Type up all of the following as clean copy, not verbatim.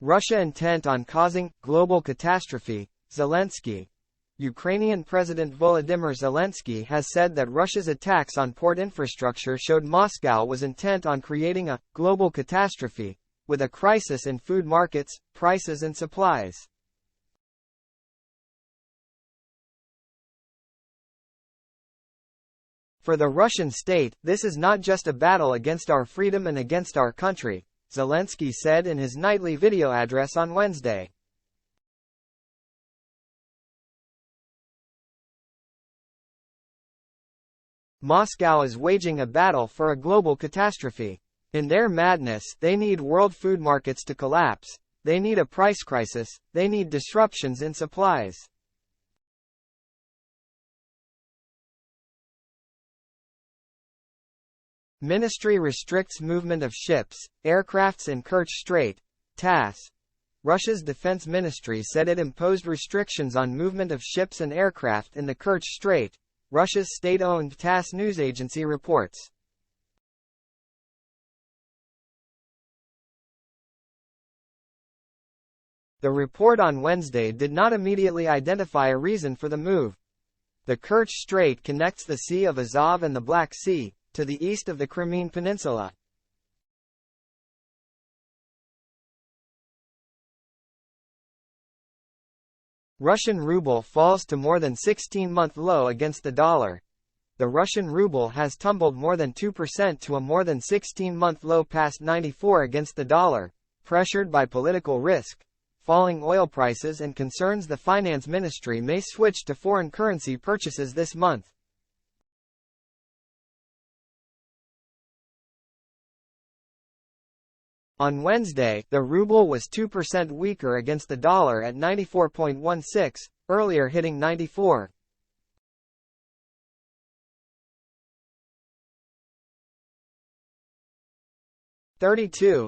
Russia intent on causing global catastrophe, Zelenskyy. Ukrainian President Volodymyr Zelenskyy has said that Russia's attacks on port infrastructure showed Moscow was intent on creating a global catastrophe, with a crisis in food markets, prices and supplies. For the Russian state, this is not just a battle against our freedom and against our country, Zelenskyy said in his nightly video address on Wednesday. Moscow is waging a battle for a global catastrophe. In their madness, they need world food markets to collapse, they need a price crisis, they need disruptions in supplies. Ministry restricts movement of ships, aircrafts in Kerch Strait, TASS. Russia's defense ministry said it imposed restrictions on movement of ships and aircraft in the Kerch Strait, Russia's state-owned TASS news agency reports. The report on Wednesday did not immediately identify a reason for the move. The Kerch Strait connects the Sea of Azov and the Black Sea, to the east of the Crimean Peninsula. Russian ruble falls to more than 16-month low against the dollar. The Russian ruble has tumbled more than 2% to a more than 16-month low past 94 against the dollar, pressured by political risk, falling oil prices and concerns the finance ministry may switch to foreign currency purchases this month. On Wednesday, the ruble was 2% weaker against the dollar at 94.16, earlier hitting 94.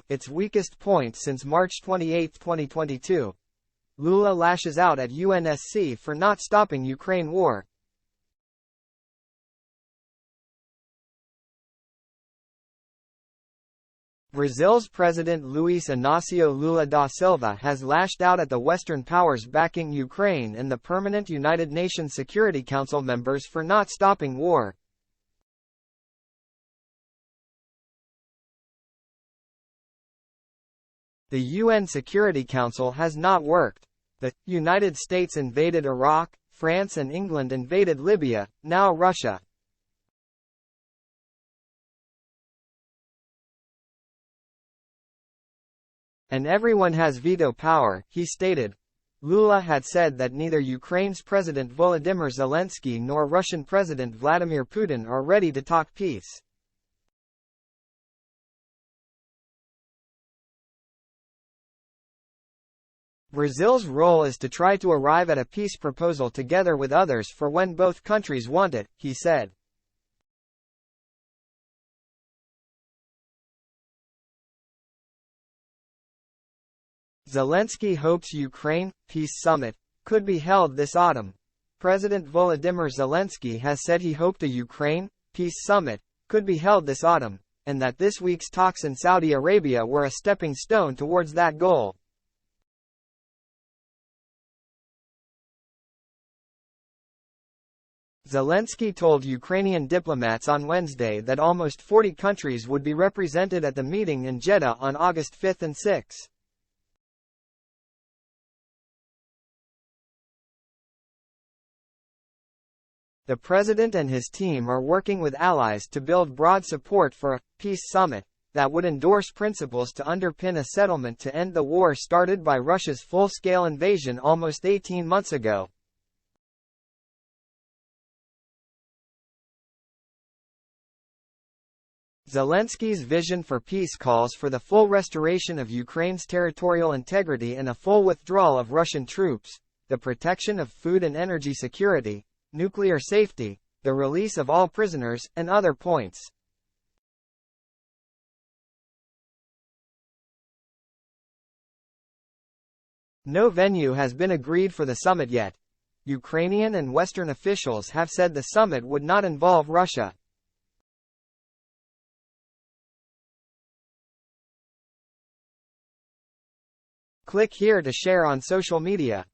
Its weakest point since March 28, 2022. Lula lashes out at UNSC for not stopping Ukraine war. Brazil's President Luiz Inácio Lula da Silva has lashed out at the Western powers backing Ukraine and the permanent United Nations Security Council members for not stopping war. The UN Security Council has not worked. The United States invaded Iraq, France and England invaded Libya, now Russia. And everyone has veto power, he stated. Lula had said that neither Ukraine's President Volodymyr Zelenskyy nor Russian President Vladimir Putin are ready to talk peace. Brazil's role is to try to arrive at a peace proposal together with others for when both countries want it, he said. Zelenskyy hopes Ukraine peace summit could be held this autumn. President Volodymyr Zelenskyy has said he hoped a Ukraine peace summit could be held this autumn, and that this week's talks in Saudi Arabia were a stepping stone towards that goal. Zelenskyy told Ukrainian diplomats on Wednesday that almost 40 countries would be represented at the meeting in Jeddah on August 5 and 6. The president and his team are working with allies to build broad support for a peace summit that would endorse principles to underpin a settlement to end the war started by Russia's full-scale invasion almost 18 months ago. Zelenskyy's vision for peace calls for the full restoration of Ukraine's territorial integrity and a full withdrawal of Russian troops, the protection of food and energy security, nuclear safety, the release of all prisoners, and other points. No venue has been agreed for the summit yet. Ukrainian and Western officials have said the summit would not involve Russia. Click here to share on social media.